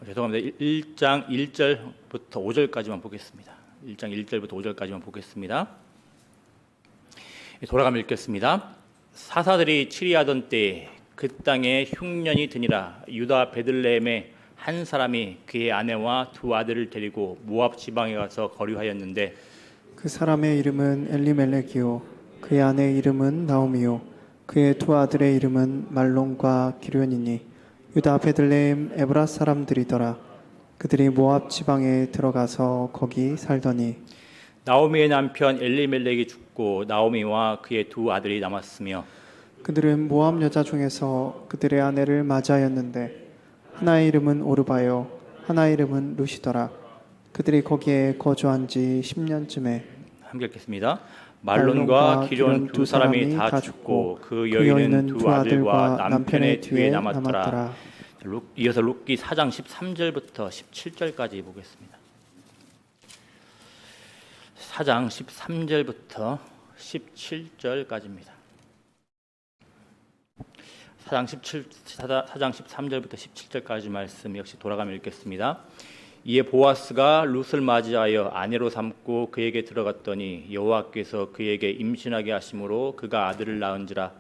죄송합니다. 1장 1절부터 5절까지만 보겠습니다. 1장 1절부터 5절까지만 보겠습니다. 돌아가며 읽겠습니다. 사사들이 치리하던 때에 그 땅에 흉년이 드니라. 유다 베들레헴에 한 사람이 그의 아내와 두 아들을 데리고 모압 지방에 가서 거류하였는데 그 사람의 이름은 엘리멜렉이요 그의 아내의 이름은 나오미요 그의 두 아들의 이름은 말론과 기련이니 유다 베들레헴 에브라 사람들이더라. 그들이 모압 지방에 들어가서 거기 살더니 나오미의 남편 엘리멜렉이 죽고 나오미와 그의 두 아들이 남았으며 그들은 모압 여자 중에서 그들의 아내를 맞이하였는데 하나의 이름은 오르바요 하나의 이름은 루시더라. 그들이 거기에 거주한 지 10년쯤에 함께 읽겠습니다. 말론과 기련 두 사람이 다 죽고 그 여인은 두 아들과 남편의 뒤에 남았더라. 이어서 룻기 4장 13절부터 17절까지 보겠습니다. 4장 13절부터 17절까지입니다. 4장 13절부터 17절까지 말씀 역시 돌아가며 읽겠습니다. 이에 보아스가 룻을 맞이하여 아내로 삼고 그에게 들어갔더니 여호와께서 그에게 임신하게 하심으로 그가 아들을 낳은지라.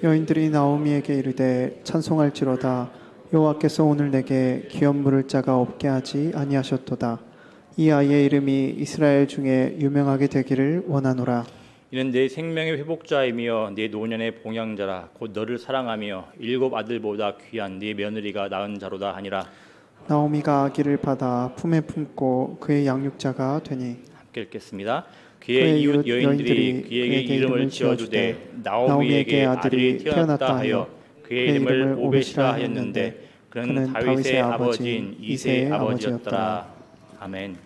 여인들이 나오미에게 이르되 찬송할지로다. 여호와께서 오늘 내게 기업 물을 자가 없게 하지 아니하셨도다. 이 아이의 이름이 이스라엘 중에 유명하게 되기를 원하노라. 이는 내 생명의 회복자이며 내 노년의 봉양자라. 곧 너를 사랑하며 7 아들보다 귀한 네 며느리가 낳은 자로다 하니라. 나오미가 아기를 받아 품에 품고 그의 양육자가 되니 함께 읽겠습니다. 그의 이웃 여인들이 그에게 이름을 지어주되 나오미에게 아들이 태어났다 하여 그의 이름을 오벳이라 하였는데 그는 다윗의 아버지인 이새의 아버지였더라. 아멘.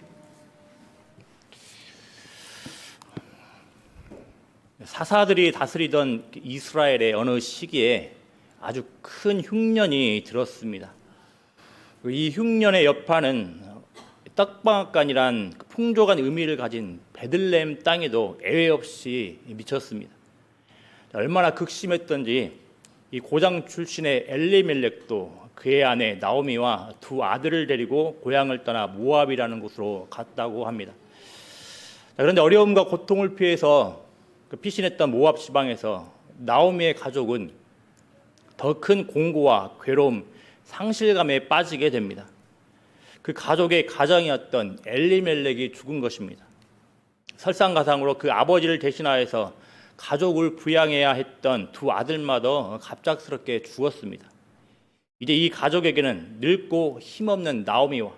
사사들이 다스리던 이스라엘의 어느 시기에 아주 큰 흉년이 들었습니다. 이 흉년의 여파는 떡방앗간이란 풍족한 의미를 가진 베들레헴 땅에도 예외 없이 미쳤습니다. 얼마나 극심했던지 이 고장 출신의 엘리멜렉도 그의 아내 나오미와 두 아들을 데리고 고향을 떠나 모압이라는 곳으로 갔다고 합니다. 그런데 어려움과 고통을 피해서 피신했던 모압 지방에서 나오미의 가족은 더 큰 공고와 괴로움, 상실감에 빠지게 됩니다. 그 가족의 가장이었던 엘리멜렉이 죽은 것입니다. 설상가상으로 그 아버지를 대신하여서 가족을 부양해야 했던 두 아들마저 갑작스럽게 죽었습니다. 이제 이 가족에게는 늙고 힘없는 나오미와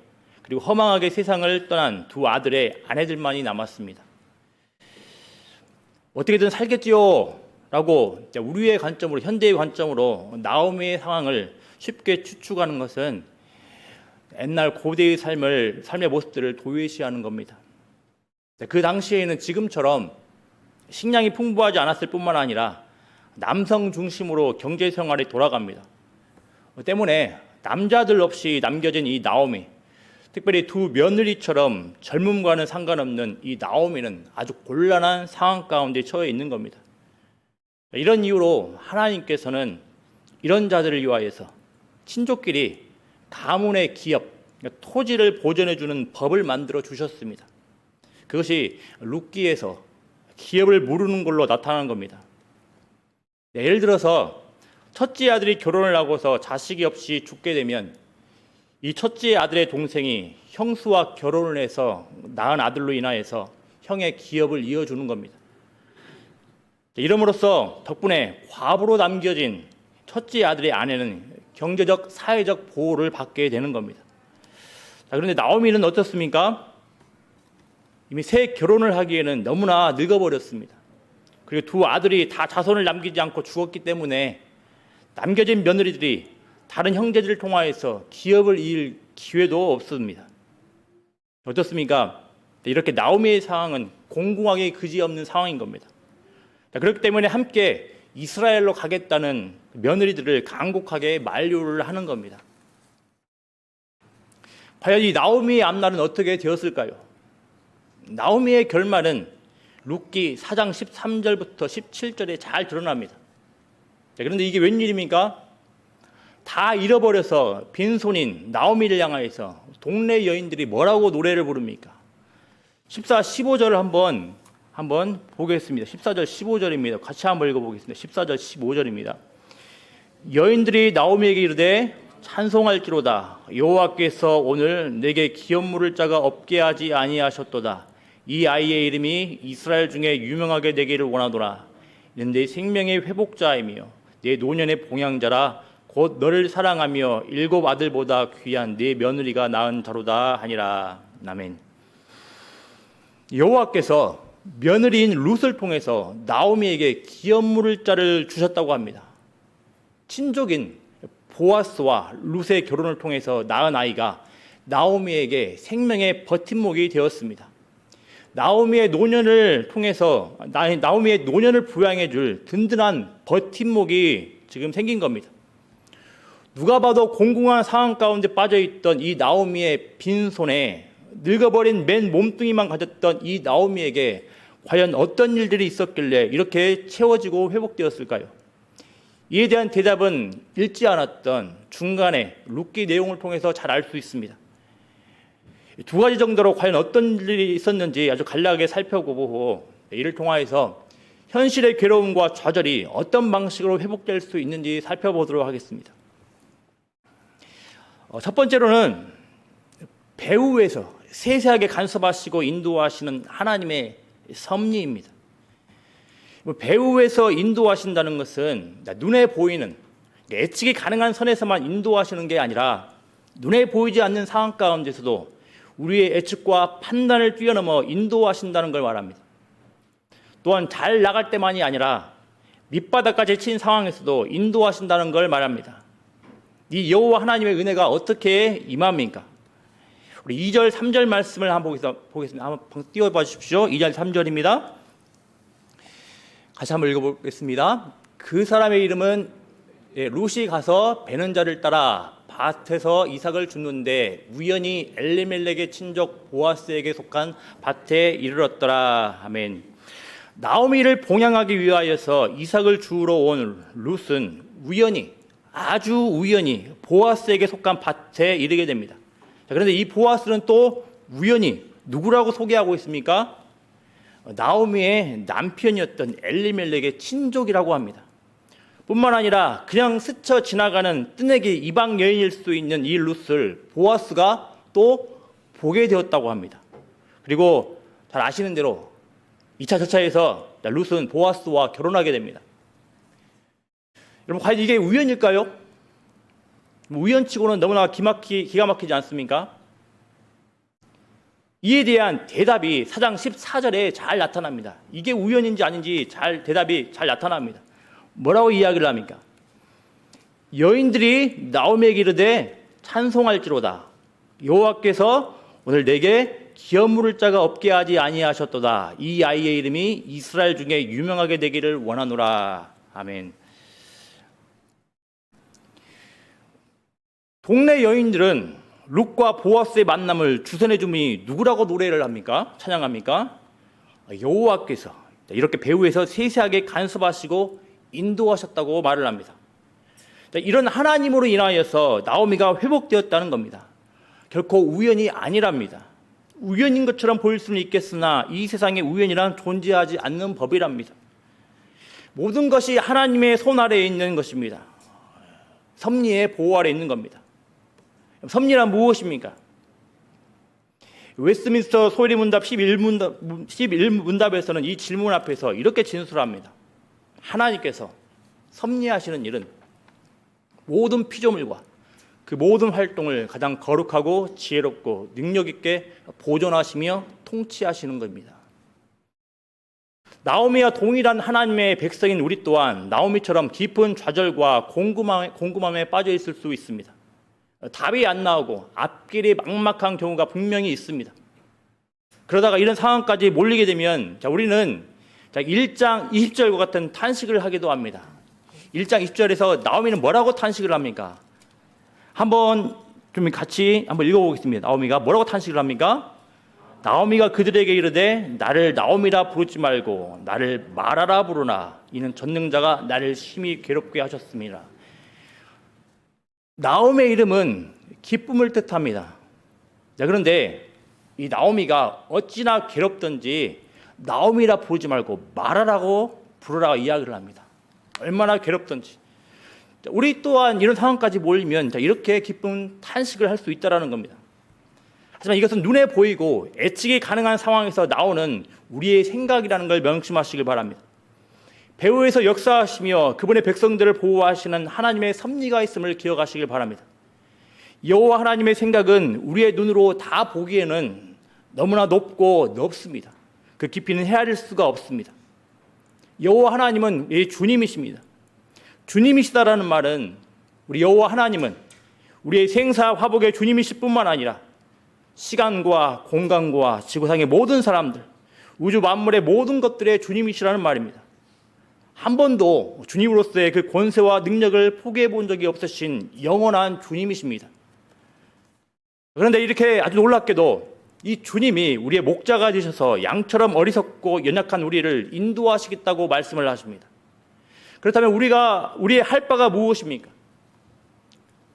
그리고 허망하게 세상을 떠난 두 아들의 아내들만이 남았습니다. 어떻게든 살겠지요 라고 우리의 관점으로, 현대의 관점으로 나오미의 상황을 쉽게 추측하는 것은 옛날 고대의 삶의 모습들을 도외시하는 겁니다. 그 당시에는 지금처럼 식량이 풍부하지 않았을 뿐만 아니라 남성 중심으로 경제 생활이 돌아갑니다. 때문에 남자들 없이 남겨진 이 나오미, 특별히 두 며느리처럼 젊음과는 상관없는 이 나오미는 아주 곤란한 상황 가운데 처해 있는 겁니다. 이런 이유로 하나님께서는 이런 자들을 위하여서 친족끼리 가문의 기업, 토지를 보존해주는 법을 만들어 주셨습니다. 그것이 룻기에서 기업을 모르는 걸로 나타난 겁니다. 예를 들어서 첫째 아들이 결혼을 하고서 자식이 없이 죽게 되면 이 첫째 아들의 동생이 형수와 결혼을 해서 낳은 아들로 인하여서 형의 기업을 이어주는 겁니다. 이름으로써 덕분에 과부로 남겨진 첫째 아들의 아내는 경제적, 사회적 보호를 받게 되는 겁니다. 그런데 나오미는 어떻습니까? 이미 새 결혼을 하기에는 너무나 늙어버렸습니다. 그리고 두 아들이 다 자손을 남기지 않고 죽었기 때문에 남겨진 며느리들이 다른 형제들을 통하여서 기업을 이을 기회도 없습니다. 어떻습니까? 이렇게 나오미의 상황은 공공하게 그지없는 상황인 겁니다. 그렇기 때문에 함께 이스라엘로 가겠다는 며느리들을 간곡하게 만류를 하는 겁니다. 과연 이 나오미의 앞날은 어떻게 되었을까요? 나오미의 결말은 룻기 4장 13절부터 17절에 잘 드러납니다. 그런데 이게 웬일입니까? 다 잃어버려서 빈손인 나오미를 향하여서 동네 여인들이 뭐라고 노래를 부릅니까? 14, 15절을 한번 보겠습니다. 14절, 15절입니다. 같이 한번 읽어보겠습니다. 14절, 15절입니다. 여인들이 나오미에게 이르되 찬송할지로다. 여호와께서 오늘 내게 기업 물을 자가 없게 하지 아니하셨도다. 이 아이의 이름이 이스라엘 중에 유명하게 되기를 원하노라. 이는 내 생명의 회복자이며 내 노년의 봉양자라. 곧 너를 사랑하며 7 아들보다 귀한 네 며느리가 낳은 자로다 하니라. 아멘. 여호와께서 며느리인 룻을 통해서 나오미에게 기업 물을 자를 주셨다고 합니다. 친족인 보아스와 룻의 결혼을 통해서 낳은 아이가 나오미에게 생명의 버팀목이 되었습니다. 나오미의 노년을 통해서 나오미의 노년을 부양해 줄 든든한 버팀목이 지금 생긴 겁니다. 누가 봐도 공공한 상황 가운데 빠져있던 이 나오미의 빈손에 늙어버린 맨 몸뚱이만 가졌던 이 나오미에게 과연 어떤 일들이 있었길래 이렇게 채워지고 회복되었을까요? 이에 대한 대답은 읽지 않았던 중간에 룻기 내용을 통해서 잘 알 수 있습니다. 2가지 정도로 과연 어떤 일이 있었는지 아주 간략하게 살펴보고 이를 통하여서 현실의 괴로움과 좌절이 어떤 방식으로 회복될 수 있는지 살펴보도록 하겠습니다. 첫 번째로는 배후에서 세세하게 간섭하시고 인도하시는 하나님의 섭리입니다. 배후에서 인도하신다는 것은 눈에 보이는 예측이 가능한 선에서만 인도하시는 게 아니라 눈에 보이지 않는 상황 가운데서도 우리의 예측과 판단을 뛰어넘어 인도하신다는 걸 말합니다. 또한 잘 나갈 때만이 아니라 밑바닥까지 친 상황에서도 인도하신다는 걸 말합니다. 이 여호와 하나님의 은혜가 어떻게 임합니까? 우리 2절, 3절 말씀을 한번 보겠습니다. 한번 띄워봐 주십시오. 2절, 3절입니다. 같이 한번 읽어보겠습니다. 그 사람의 이름은 룻이 가서 베는 자를 따라 밭에서 이삭을 줍는데 우연히 엘리멜렉의 친족 보아스에게 속한 밭에 이르렀더라. 아멘. 나오미를 봉양하기 위하여서 이삭을 주우러 온 룻은 아주 우연히 보아스에게 속한 밭에 이르게 됩니다. 자, 그런데 이 보아스는 또 우연히 누구라고 소개하고 있습니까? 나오미의 남편이었던 엘리멜렉의 친족이라고 합니다. 뿐만 아니라 그냥 스쳐 지나가는 뜨내기 이방 여인일 수 있는 이 룻을 보아스가 또 보게 되었다고 합니다. 그리고 잘 아시는 대로 2차 절차에서 룻은 보아스와 결혼하게 됩니다. 여러분, 과연 이게 우연일까요? 우연치고는 너무나 기가 막히지 않습니까? 이에 대한 대답이 4장 14절에 잘 나타납니다. 이게 우연인지 아닌지 대답이 잘 나타납니다. 뭐라고 이야기를 합니까? 여인들이 나오미에게 이르되 찬송할지로다. 여호와께서 오늘 내게 기업 물을 자가 없게 하지 아니하셨도다. 이 아이의 이름이 이스라엘 중에 유명하게 되기를 원하노라. 아멘. 동네 여인들은 룻과 보아스의 만남을 주선해 주니 누구라고 노래를 합니까? 찬양합니까? 여호와께서 이렇게 배후에서 세세하게 간섭하시고 인도하셨다고 말을 합니다. 이런 하나님으로 인하여서 나오미가 회복되었다는 겁니다. 결코 우연이 아니랍니다. 우연인 것처럼 보일 수는 있겠으나 이 세상에 우연이란 존재하지 않는 법이랍니다. 모든 것이 하나님의 손 아래에 있는 것입니다. 섭리의 보호 아래에 있는 겁니다. 섭리란 무엇입니까? 웨스트민스터 소리문답 11문답에서는 이 질문 앞에서 이렇게 진술합니다. 하나님께서 섭리하시는 일은 모든 피조물과 그 모든 활동을 가장 거룩하고 지혜롭고 능력 있게 보존하시며 통치하시는 겁니다. 나오미와 동일한 하나님의 백성인 우리 또한 나오미처럼 깊은 좌절과 공금함에 빠져 있을 수 있습니다. 답이 안 나오고 앞길이 막막한 경우가 분명히 있습니다. 그러다가 이런 상황까지 몰리게 되면 우리는 1장 20절과 같은 탄식을 하기도 합니다. 1장 20절에서 나오미는 뭐라고 탄식을 합니까? 한번 좀 같이 한번 읽어보겠습니다. 나오미가 뭐라고 탄식을 합니까? 나오미가 그들에게 이르되 나를 나오미라 부르지 말고 나를 마라라 부르나 이는 전능자가 나를 심히 괴롭게 하셨습니다. 나오미의 이름은 기쁨을 뜻합니다. 자, 그런데 이 나오미가 어찌나 괴롭던지 나오미라 부르지 말고 마라라고 부르라고 이야기를 합니다. 얼마나 괴롭던지. 우리 또한 이런 상황까지 몰리면 이렇게 기쁜 탄식을 할 수 있다는 겁니다. 하지만 이것은 눈에 보이고 예측이 가능한 상황에서 나오는 우리의 생각이라는 걸 명심하시길 바랍니다. 배후에서 역사하시며 그분의 백성들을 보호하시는 하나님의 섭리가 있음을 기억하시길 바랍니다. 여호와 하나님의 생각은 우리의 눈으로 다 보기에는 너무나 높고 넓습니다. 그 깊이는 헤아릴 수가 없습니다. 여호와 하나님은 주님이십니다. 주님이시다라는 말은 우리 여호와 하나님은 우리의 생사 화복의 주님이실 뿐만 아니라 시간과 공간과 지구상의 모든 사람들, 우주 만물의 모든 것들의 주님이시라는 말입니다. 한 번도 주님으로서의 그 권세와 능력을 포기해 본 적이 없으신 영원한 주님이십니다. 그런데 이렇게 아주 놀랍게도 이 주님이 우리의 목자가 되셔서 양처럼 어리석고 연약한 우리를 인도하시겠다고 말씀을 하십니다. 그렇다면 우리의 할 바가 무엇입니까?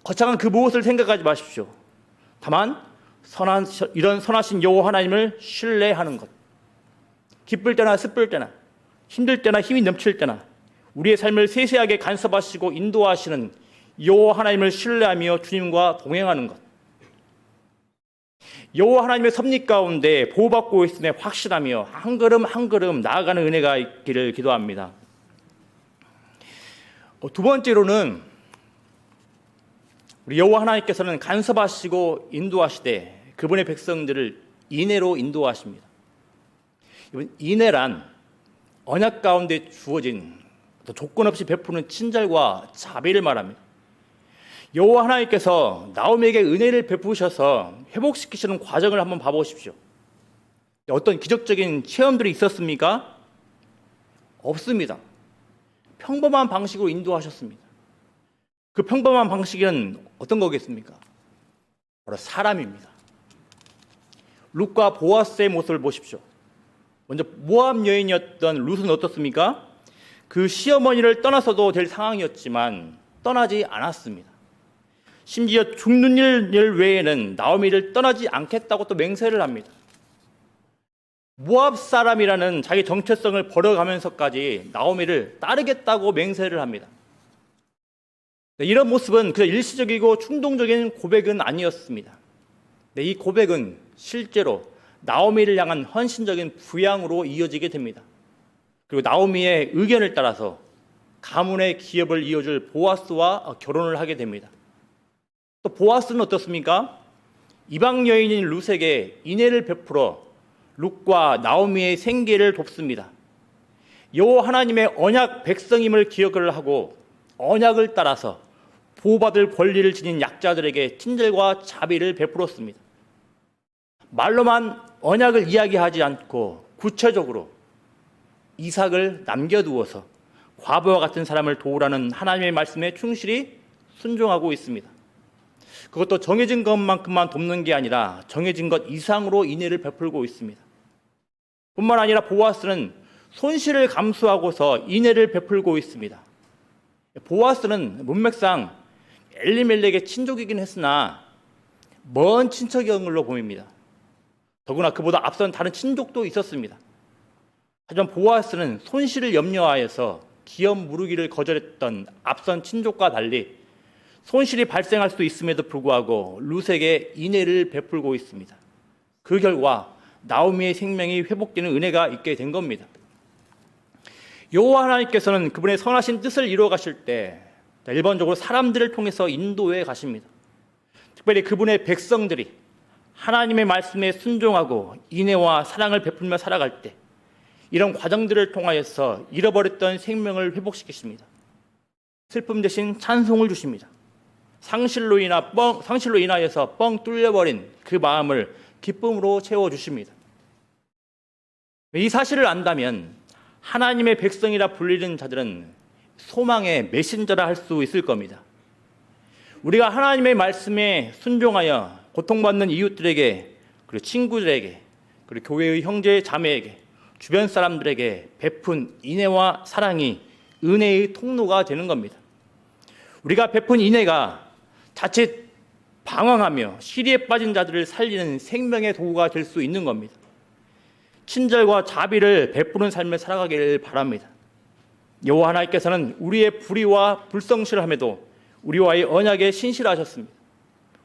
거창한 그 무엇을 생각하지 마십시오. 다만 이런 선하신 여호와 하나님을 신뢰하는 것. 기쁠 때나 슬플 때나 힘들 때나 힘이 넘칠 때나 우리의 삶을 세세하게 간섭하시고 인도하시는 여호와 하나님을 신뢰하며 주님과 동행하는 것. 여호와 하나님의 섭리 가운데 보호받고 있음에 확신하며 한 걸음 한 걸음 나아가는 은혜가 있기를 기도합니다. 두 번째로는 우리 여호와 하나님께서는 간섭하시고 인도하시되 그분의 백성들을 인애로 인도하십니다. 인애란 언약 가운데 주어진 조건 없이 베푸는 친절과 자비를 말합니다. 여호와 하나님께서 나오미에게 은혜를 베푸셔서 회복시키시는 과정을 한번 봐보십시오. 어떤 기적적인 체험들이 있었습니까? 없습니다. 평범한 방식으로 인도하셨습니다. 그 평범한 방식은 어떤 거겠습니까? 바로 사람입니다. 룻과 보아스의 모습을 보십시오. 먼저 모압 여인이었던 룻은 어떻습니까? 그 시어머니를 떠나서도 될 상황이었지만 떠나지 않았습니다. 심지어 죽는 일 외에는 나오미를 떠나지 않겠다고 또 맹세를 합니다. 모압 사람이라는 자기 정체성을 버려가면서까지 나오미를 따르겠다고 맹세를 합니다. 이런 모습은 그저 일시적이고 충동적인 고백은 아니었습니다. 이 고백은 실제로 나오미를 향한 헌신적인 부양으로 이어지게 됩니다. 그리고 나오미의 의견을 따라서 가문의 기업을 이어줄 보아스와 결혼을 하게 됩니다. 또 보아스는 어떻습니까? 이방 여인인 룻에게 인애를 베풀어 룻과 나오미의 생계를 돕습니다. 여호와 하나님의 언약 백성임을 기억을 하고 언약을 따라서 보호받을 권리를 지닌 약자들에게 친절과 자비를 베풀었습니다. 말로만 언약을 이야기하지 않고 구체적으로 이삭을 남겨두어서 과부와 같은 사람을 도우라는 하나님의 말씀에 충실히 순종하고 있습니다. 그것도 정해진 것만큼만 돕는 게 아니라 정해진 것 이상으로 인애를 베풀고 있습니다. 뿐만 아니라 보아스는 손실을 감수하고서 인애를 베풀고 있습니다. 보아스는 문맥상 엘리멜렉의 친족이긴 했으나 먼 친척인 걸로 보입니다. 더구나 그보다 앞선 다른 친족도 있었습니다. 하지만 보아스는 손실을 염려하여서 기업 무르기를 거절했던 앞선 친족과 달리 손실이 발생할 수 있음에도 불구하고 룻에게 인애를 베풀고 있습니다. 그 결과 나오미의 생명이 회복되는 은혜가 있게 된 겁니다. 여호와 하나님께서는 그분의 선하신 뜻을 이루어 가실 때 일반적으로 사람들을 통해서 인도해 가십니다. 특별히 그분의 백성들이 하나님의 말씀에 순종하고 인애와 사랑을 베풀며 살아갈 때 이런 과정들을 통하여서 잃어버렸던 생명을 회복시키십니다. 슬픔 대신 찬송을 주십니다. 상실로 인하여서 뻥 뚫려버린 그 마음을 기쁨으로 채워주십니다. 이 사실을 안다면 하나님의 백성이라 불리는 자들은 소망의 메신저라 할 수 있을 겁니다. 우리가 하나님의 말씀에 순종하여 고통받는 이웃들에게, 그리고 친구들에게, 그리고 교회의 형제 자매에게, 주변 사람들에게 베푼 인애와 사랑이 은혜의 통로가 되는 겁니다. 우리가 베푼 인애가 자칫 방황하며 시리에 빠진 자들을 살리는 생명의 도구가 될 수 있는 겁니다. 친절과 자비를 베푸는 삶을 살아가기를 바랍니다. 여호와 하나님께서는 우리의 불의와 불성실함에도 우리와의 언약에 신실하셨습니다.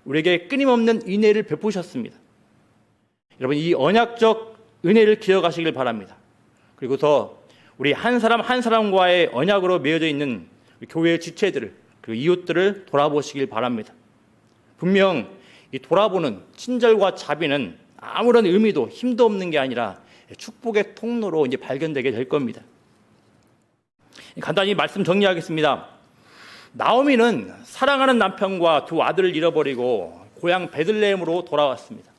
우리에게 끊임없는 은혜를 베푸셨습니다. 여러분, 이 언약적 은혜를 기억하시길 바랍니다. 그리고서 우리 한 사람 한 사람과의 언약으로 맺어져 있는 교회의 지체들을, 그리고 이웃들을 돌아보시길 바랍니다. 분명 이 돌아보는 친절과 자비는 아무런 의미도 힘도 없는 게 아니라 축복의 통로로 이제 발견되게 될 겁니다. 간단히 말씀 정리하겠습니다. 나오미는 사랑하는 남편과 두 아들을 잃어버리고 고향 베들레헴으로 돌아왔습니다.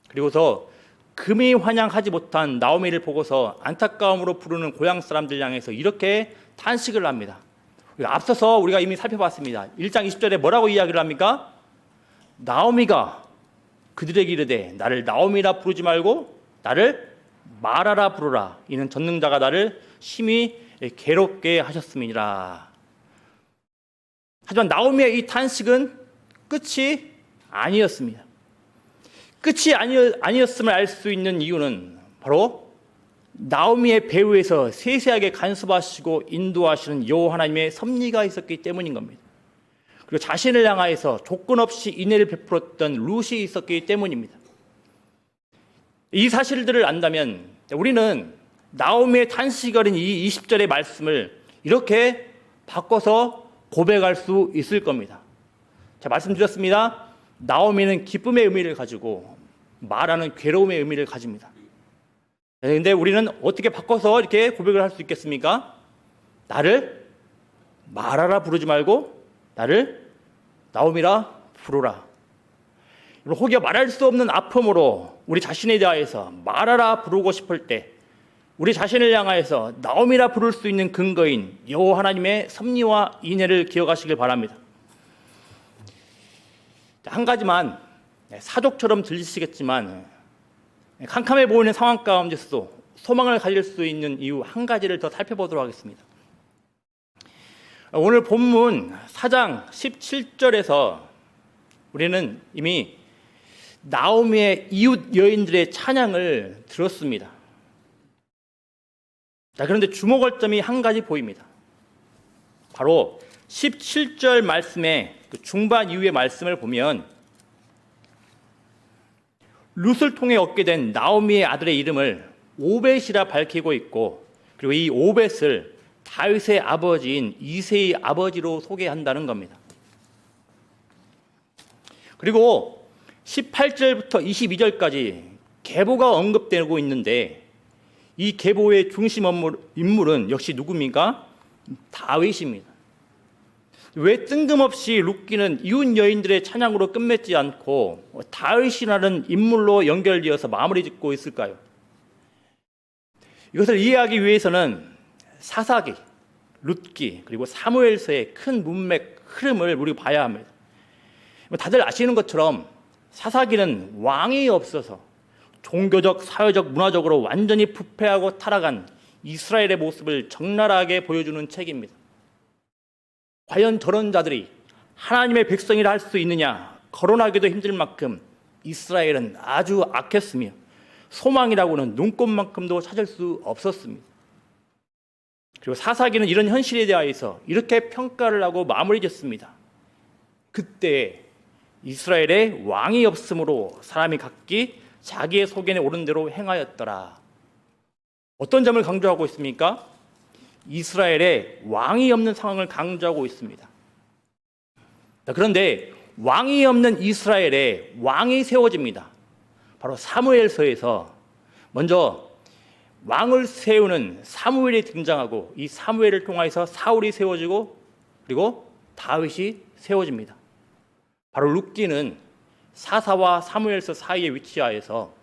그리고서 금이 환영하지 못한 나오미를 보고서 안타까움으로 부르는 고향 사람들 향해서 이렇게 탄식을 합니다. 앞서서 우리가 이미 살펴봤습니다. 1장 20절에 뭐라고 이야기를 합니까? 나오미가 그들에게 이르되 나를 나오미라 부르지 말고 나를 마라라 부르라. 이는 전능자가 나를 심히 괴롭게 하셨음이니라. 하지만 나오미의 이 탄식은 끝이 아니었습니다. 끝이 아니었음을 알 수 있는 이유는 바로 나오미의 배후에서 세세하게 간섭하시고 인도하시는 여호와 하나님의 섭리가 있었기 때문인 겁니다. 그리고 자신을 향하여서 조건 없이 은혜를 베풀었던 룻이 있었기 때문입니다. 이 사실들을 안다면 우리는 나오미의 탄식이 어린 이 20절의 말씀을 이렇게 바꿔서 고백할 수 있을 겁니다. 제가 말씀드렸습니다. 나오미는 기쁨의 의미를 가지고 마라는 괴로움의 의미를 가집니다. 그런데 우리는 어떻게 바꿔서 이렇게 고백을 할 수 있겠습니까? 나를 마라라 부르지 말고 나를 나오미라 부르라. 혹여 말할 수 없는 아픔으로 우리 자신에 대하여서 마라라 부르고 싶을 때 우리 자신을 향하여서 나오미라 부를 수 있는 근거인 여호와 하나님의 섭리와 인애를 기억하시길 바랍니다. 한 가지만 사족처럼 들리시겠지만 캄캄해 보이는 상황 가운데서도 소망을 가질 수 있는 이유 한 가지를 더 살펴보도록 하겠습니다. 오늘 본문 4장 17절에서 우리는 이미 나오미의 이웃 여인들의 찬양을 들었습니다. 자, 그런데 주목할 점이 한 가지 보입니다. 바로 17절 말씀의 그 중반 이후의 말씀을 보면 룻을 통해 얻게 된 나오미의 아들의 이름을 오벳이라 밝히고 있고, 그리고 이 오벳을 다윗의 아버지인 이새의 아버지로 소개한다는 겁니다. 그리고 18절부터 22절까지 계보가 언급되고 있는데 이 계보의 중심 인물은 역시 누굽니까? 다윗입니다. 왜 뜬금없이 룻기는 이웃 여인들의 찬양으로 끝맺지 않고 다윗이라는 인물로 연결되어서 마무리 짓고 있을까요? 이것을 이해하기 위해서는 사사기, 룻기, 그리고 사무엘서의 큰 문맥 흐름을 우리가 봐야 합니다. 다들 아시는 것처럼 사사기는 왕이 없어서 종교적, 사회적, 문화적으로 완전히 부패하고 타락한 이스라엘의 모습을 적나라하게 보여주는 책입니다. 과연 저런 자들이 하나님의 백성이라 할 수 있느냐? 거론하기도 힘들 만큼 이스라엘은 아주 악했으며 소망이라고는 눈꼽만큼도 찾을 수 없었습니다. 그리고 사사기는 이런 현실에 대하여서 이렇게 평가를 하고 마무리 짓습니다. 그때 이스라엘에 왕이 없으므로 사람이 각기 자기의 소견에 오른 대로 행하였더라. 어떤 점을 강조하고 있습니까? 이스라엘에 왕이 없는 상황을 강조하고 있습니다. 그런데 왕이 없는 이스라엘에 왕이 세워집니다. 바로 사무엘서에서 먼저 왕을 세우는 사무엘이 등장하고 이 사무엘을 통해서 사울이 세워지고 그리고 다윗이 세워집니다. 바로 룻기는 사사와 사무엘서 사이에 위치하여서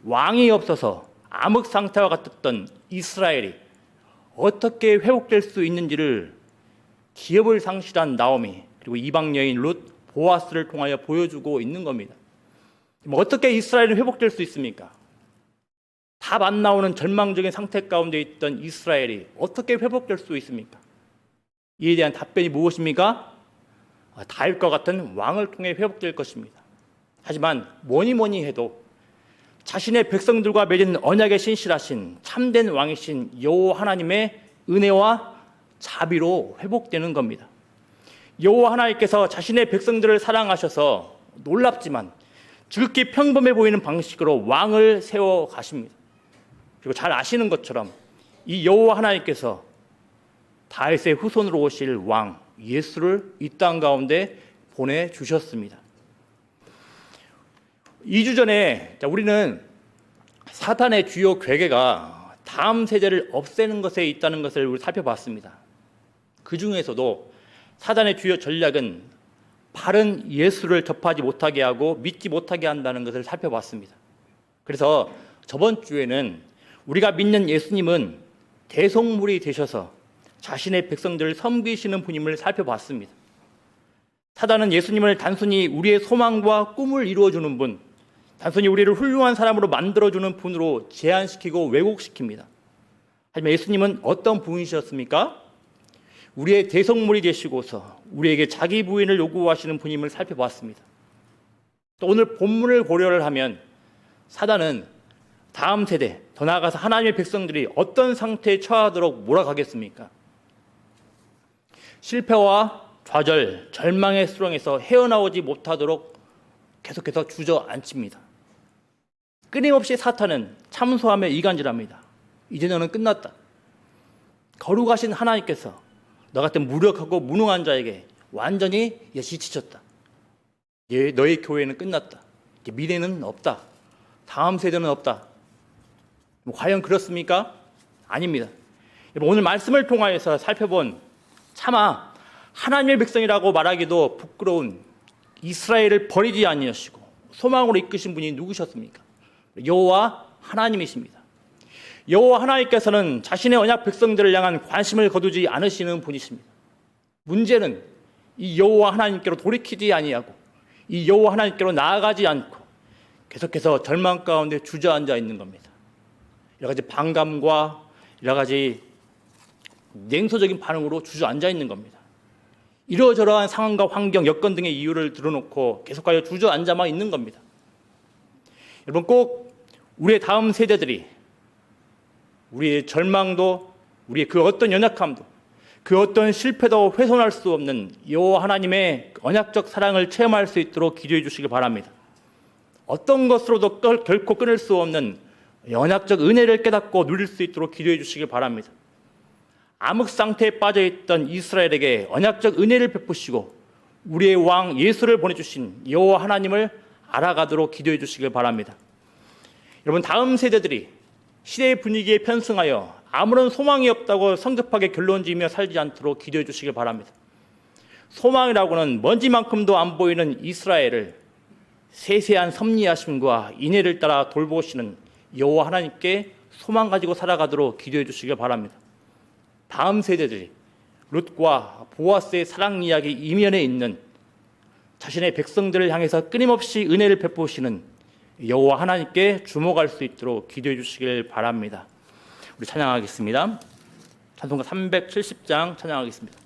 왕이 없어서 암흑 상태와 같았던 이스라엘이 어떻게 회복될 수 있는지를 기업을 상실한 나오미 그리고 이방 여인 룻, 보아스를 통하여 보여주고 있는 겁니다. 어떻게 이스라엘은 회복될 수 있습니까? 답 안 나오는 절망적인 상태 가운데 있던 이스라엘이 어떻게 회복될 수 있습니까? 이에 대한 답변이 무엇입니까? 다윗과 같은 왕을 통해 회복될 것입니다. 하지만 뭐니 해도 자신의 백성들과 맺은 언약에 신실하신 참된 왕이신 여호와 하나님의 은혜와 자비로 회복되는 겁니다. 여호와 하나님께서 자신의 백성들을 사랑하셔서 놀랍지만 지극히 평범해 보이는 방식으로 왕을 세워 가십니다. 그리고 잘 아시는 것처럼 이 여호와 하나님께서 다윗의 후손으로 오실 왕 예수를 이 땅 가운데 보내주셨습니다. 2주 전에 우리는 사탄의 주요 괴계가 다음 세대를 없애는 것에 있다는 것을 우리 살펴봤습니다. 그 중에서도 사탄의 주요 전략은 바른 예수를 접하지 못하게 하고 믿지 못하게 한다는 것을 살펴봤습니다. 그래서 저번 주에는 우리가 믿는 예수님은 대속물이 되셔서 자신의 백성들을 섬기시는 분임을 살펴봤습니다. 사단은 예수님을 단순히 우리의 소망과 꿈을 이루어주는 분, 단순히 우리를 훌륭한 사람으로 만들어주는 분으로 제한시키고 왜곡시킵니다. 하지만 예수님은 어떤 분이셨습니까? 우리의 대속물이 되시고서 우리에게 자기 부인을 요구하시는 분임을 살펴봤습니다. 또 오늘 본문을 고려를 하면 사단은 다음 세대, 더 나아가서 하나님의 백성들이 어떤 상태에 처하도록 몰아가겠습니까? 실패와 좌절, 절망의 수렁에서 헤어나오지 못하도록 계속해서 주저앉힙니다. 끊임없이 사탄은 참소하며 이간질합니다. 이제 너는 끝났다. 거룩하신 하나님께서 너 같은 무력하고 무능한 자에게 완전히 지치셨다. 이제 너의 교회는 끝났다. 이제 미래는 없다. 다음 세대는 없다. 과연 그렇습니까? 아닙니다. 오늘 말씀을 통하여서 살펴본 차마 하나님의 백성이라고 말하기도 부끄러운 이스라엘을 버리지 아니하시고 소망으로 이끄신 분이 누구셨습니까? 여호와 하나님이십니다. 여호와 하나님께서는 자신의 언약 백성들을 향한 관심을 거두지 않으시는 분이십니다. 문제는 이 여호와 하나님께로 돌이키지 아니하고 이 여호와 하나님께로 나아가지 않고 계속해서 절망 가운데 주저앉아 있는 겁니다. 여러 가지 반감과 여러 가지 냉소적인 반응으로 주저앉아 있는 겁니다. 이러저러한 상황과 환경, 여건 등의 이유를 들어놓고 계속하여 주저앉아만 있는 겁니다. 여러분 꼭 우리의 다음 세대들이 우리의 절망도 우리의 그 어떤 연약함도 그 어떤 실패도 훼손할 수 없는 여호와 하나님의 언약적 사랑을 체험할 수 있도록 기도해 주시기 바랍니다. 어떤 것으로도 결코 끊을 수 없는 언약적 은혜를 깨닫고 누릴 수 있도록 기도해 주시기 바랍니다. 암흑 상태에 빠져있던 이스라엘에게 언약적 은혜를 베푸시고 우리의 왕 예수를 보내주신 여호와 하나님을 알아가도록 기도해 주시길 바랍니다. 여러분 다음 세대들이 시대의 분위기에 편승하여 아무런 소망이 없다고 성급하게 결론지으며 살지 않도록 기도해 주시길 바랍니다. 소망이라고는 먼지만큼도 안 보이는 이스라엘을 세세한 섭리하심과 인애를 따라 돌보시는 여호와 하나님께 소망 가지고 살아가도록 기도해 주시길 바랍니다. 다음 세대들이 룻과 보아스의 사랑 이야기 이면에 있는 자신의 백성들을 향해서 끊임없이 은혜를 베푸시는 여호와 하나님께 주목할 수 있도록 기도해 주시길 바랍니다. 우리 찬양하겠습니다. 찬송가 370장 찬양하겠습니다.